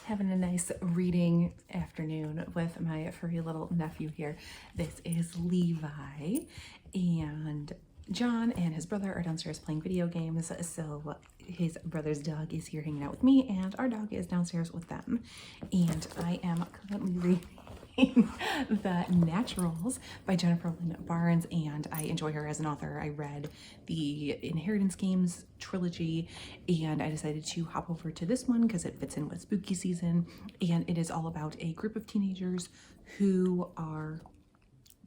Having a nice reading afternoon with my furry little nephew here. This is Levi, and John and his brother are downstairs playing video games, so his brother's dog is here hanging out with me, and our dog is downstairs with them. And I am currently reading The Naturals by Jennifer Lynn Barnes, and I enjoy her as an author. I read the Inheritance Games trilogy, and I decided to hop over to this one because it fits in with spooky season, and it is all about a group of teenagers who are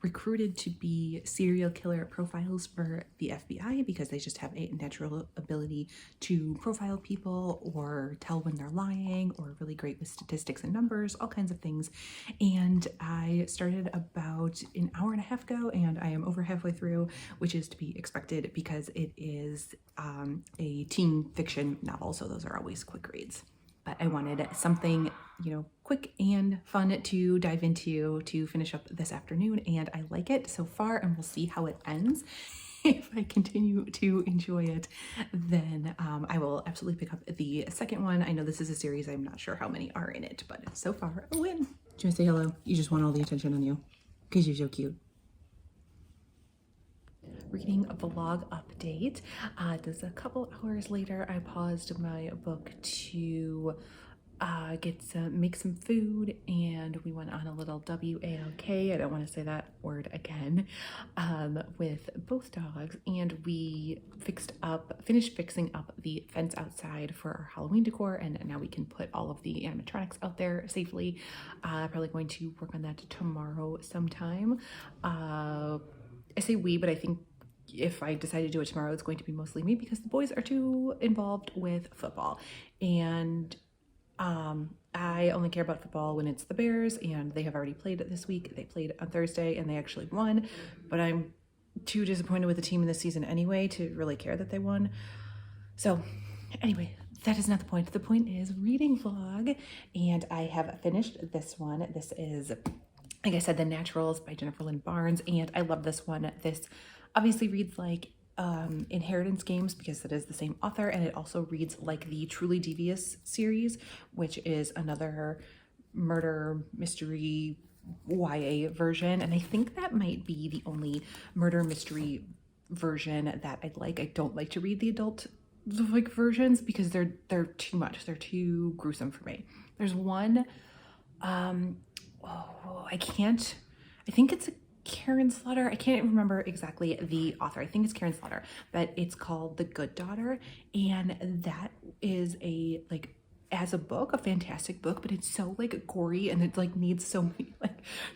recruited to be serial killer profiles for the FBI because they just have a natural ability to profile people or tell when they're lying, or really great with statistics and numbers, all kinds of things. And I started about an hour and a half ago, and I am over halfway through, which is to be expected because it is a teen fiction novel, so those are always quick reads. But I wanted something, quick and fun to dive into to finish up this afternoon, and I like it so far, and we'll see how it ends. If I continue to enjoy it, then I will absolutely pick up the second one. I know this is a series, I'm not sure how many are in it, but so far, a win. Do you want to say hello? You just want all the attention on you because you're so cute. Reading a vlog update. This a couple hours later. I paused my book to make some food, and we went on a little WALK. I don't want to say that word again, with both dogs, and we finished fixing up the fence outside for our Halloween decor, and now we can put all of the animatronics out there safely. Probably going to work on that tomorrow sometime. I say we, but I think if I decide to do it tomorrow, it's going to be mostly me because the boys are too involved with football, and I only care about football when it's the Bears, and they have already played this week. They played on Thursday and they actually won, but I'm too disappointed with the team in this season anyway to really care that they won. So anyway, that is not the point. The point is reading vlog, and I have finished this one. This is, like I said, The Naturals by Jennifer Lynn Barnes, and I love this one. This obviously reads like Inheritance Games because it is the same author, and it also reads like the Truly Devious series, which is another murder mystery YA version, and I think that might be the only murder mystery version that I like. I don't like to read the adult versions because they're too much. They're too gruesome for me. There's one I think it's a Karen Slaughter. I can't remember exactly the author. I think it's Karen Slaughter, but it's called The Good Daughter, and that is as a book, a fantastic book, but it's so gory, and it needs so many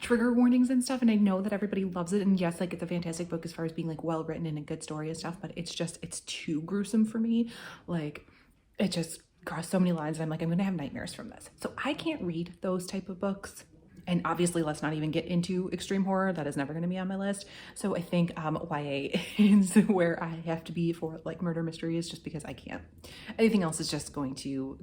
trigger warnings and stuff, and I know that everybody loves it, and yes, it's a fantastic book as far as being well written and a good story and stuff, but it's too gruesome for me. It just crossed so many lines, and I'm gonna have nightmares from this. So I can't read those type of books. And obviously, let's not even get into extreme horror. That is never going to be on my list. So I think YA is where I have to be for murder mysteries, just because I can't. Anything else is just going to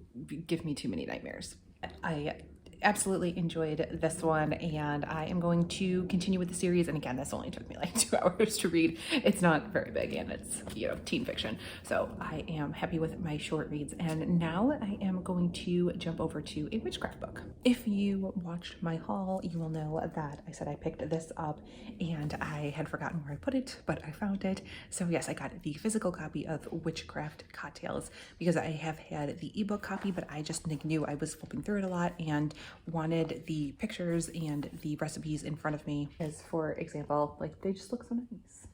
give me too many nightmares. I absolutely enjoyed this one, and I am going to continue with the series. And again, this only took me 2 hours to read. It's not very big, and it's teen fiction, so I am happy with my short reads. And now I am going to jump over to a witchcraft book. If you watched my haul, you will know that I said I picked this up and I had forgotten where I put it, but I found it. So yes, I got the physical copy of Witchcraft Cocktails because I have had the ebook copy, but I just knew I was flipping through it a lot and wanted the pictures and the recipes in front of me, as for example, they just look so nice.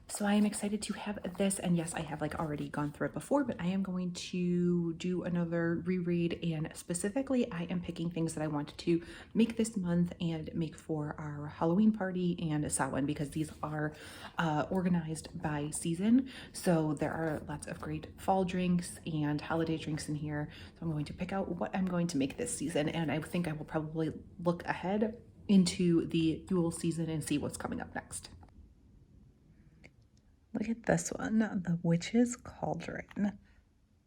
So I am excited to have this, and yes, I have already gone through it before, but I am going to do another reread, and specifically I am picking things that I want to make this month and make for our Halloween party and Samhain, because these are organized by season. So there are lots of great fall drinks and holiday drinks in here. So I'm going to pick out what I'm going to make this season, and I think I will probably look ahead into the Yule season and see what's coming up next. Look at this one, the Witch's Cauldron.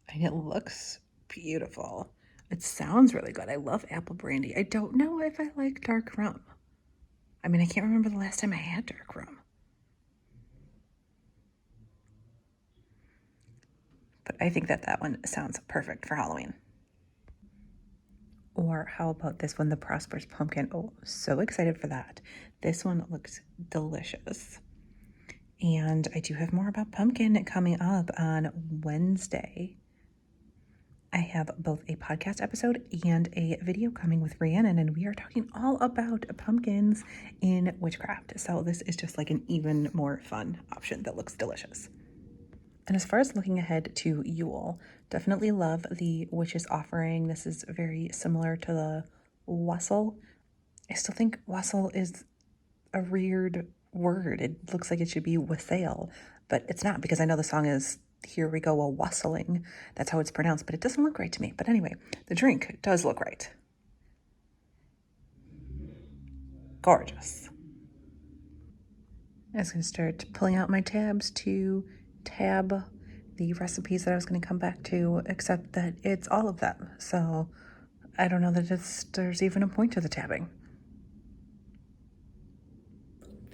And it looks beautiful. It sounds really good. I love apple brandy. I don't know if I like dark rum. I can't remember the last time I had dark rum. but I think that one sounds perfect for Halloween. Or how about this one, the Prosperous Pumpkin? Oh, so excited for that. This one looks delicious. And I do have more about pumpkin coming up on Wednesday. I have both a podcast episode and a video coming with Rhiannon, and we are talking all about pumpkins in witchcraft. So this is just like an even more fun option that looks delicious. And as far as looking ahead to Yule, definitely love the Witch's Offering. This is very similar to the Wassail. I still think Wassail is a weird word. It looks like it should be wassail, but it's not, because I know the song is Here We Go a Wassailing. That's how it's pronounced, but it doesn't look right to me. But anyway, the drink does look right. Gorgeous. I was going to start pulling out my tabs to tab the recipes that I was going to come back to, except that it's all of them. So I don't know that there's even a point to the tabbing.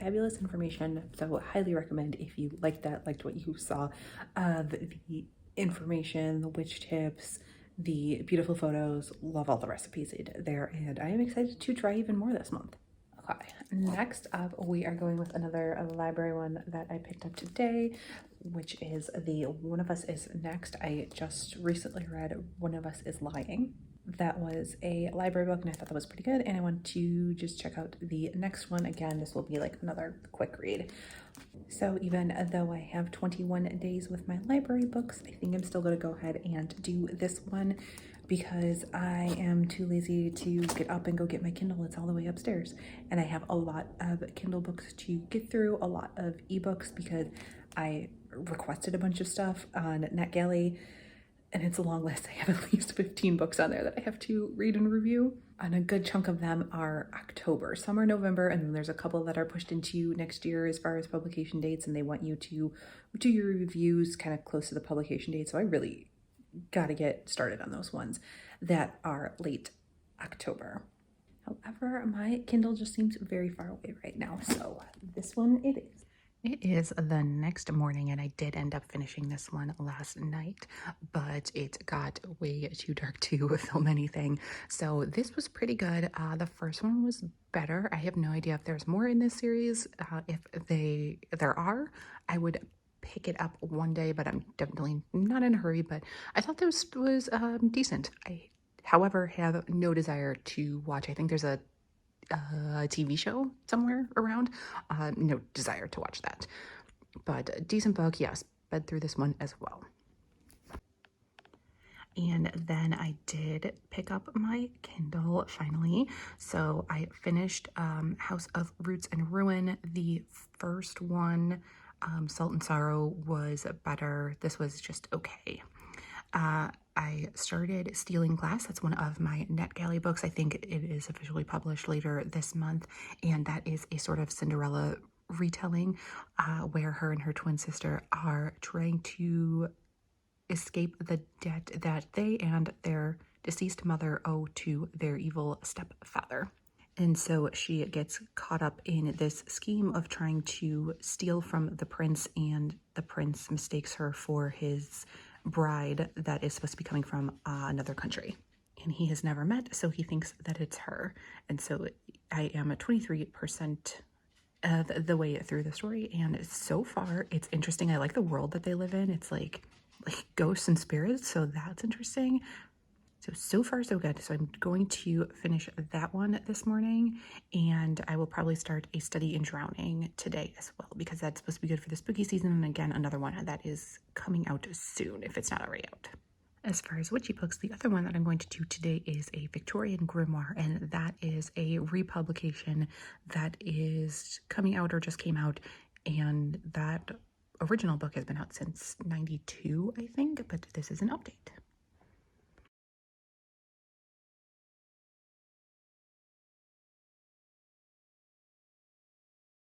Fabulous information, so highly recommend if you liked what you saw, the information, the witch tips, the beautiful photos. Love all the recipes there, and I am excited to try even more this month. Okay, next up we are going with another library one that I picked up today, which is the One of Us is Next. I just recently read One of Us is Lying. That was a library book, and I thought that was pretty good, and I want to just check out the next one. Again, this will be like another quick read. So even though I have 21 days with my library books, I think I'm still going to go ahead and do this one because I am too lazy to get up and go get my Kindle. It's all the way upstairs, and I have a lot of Kindle books to get through, a lot of ebooks because I requested a bunch of stuff on NetGalley. And it's a long list. I have at least 15 books on there that I have to read and review. And a good chunk of them are October. Some are November, and then there's a couple that are pushed into next year as far as publication dates, and they want you to do your reviews kind of close to the publication date. So I really got to get started on those ones that are late October. However, my Kindle just seems very far away right now. So this one it is. It is the next morning, and I did end up finishing this one last night, but it got way too dark to film anything. So this was pretty good. The first one was better. I have no idea if there's more in this series. If there are, I would pick it up one day, but I'm definitely not in a hurry. But I thought this was decent. I, however, have no desire to watch. I think there's a TV show somewhere around. No desire to watch that, but a decent book. Yes, read through this one as well. And then I did pick up my Kindle finally. So I finished House of Roots and Ruin. The first one, Salt and Sorrow, was better. This was just okay. I started Stealing Glass. That's one of my NetGalley books. I think it is officially published later this month, and that is a sort of Cinderella retelling where her and her twin sister are trying to escape the debt that they and their deceased mother owe to their evil stepfather. And so she gets caught up in this scheme of trying to steal from the prince, and the prince mistakes her for his bride that is supposed to be coming from another country, and he has never met, so he thinks that it's her. And so I am at 23% of the way through the story, and so far it's interesting. I like the world that they live in. It's like ghosts and spirits, so that's interesting. So far so good. So I'm going to finish that one this morning, and I will probably start A Study in Drowning today as well, because that's supposed to be good for the spooky season. And again, another one that is coming out soon if it's not already out. As far as witchy books, the other one that I'm going to do today is a Victorian grimoire, and that is a republication that is coming out or just came out, and that original book has been out since '92, I think, but this is an update.